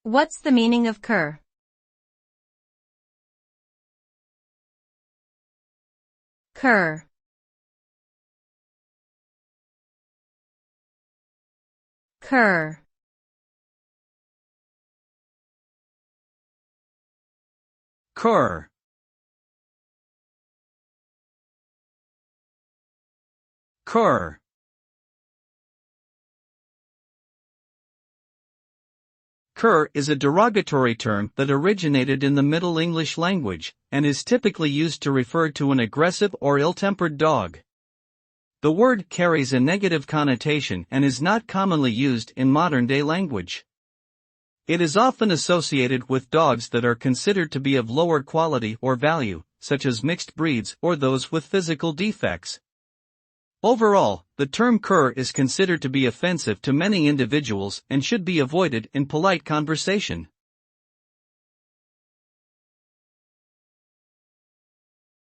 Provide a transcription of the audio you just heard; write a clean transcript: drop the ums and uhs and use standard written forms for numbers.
What's the meaning of cur? Cur. Cur. Cur. Cur. Cur is a derogatory term that originated in the Middle English language, and is typically used to refer to an aggressive or ill-tempered dog. The word carries a negative connotation and is not commonly used in modern-day language. It is often associated with dogs that are considered to be of lower quality or value, such as mixed breeds or those with physical defects. Overall, the term cur is considered to be offensive to many individuals and should be avoided in polite conversation.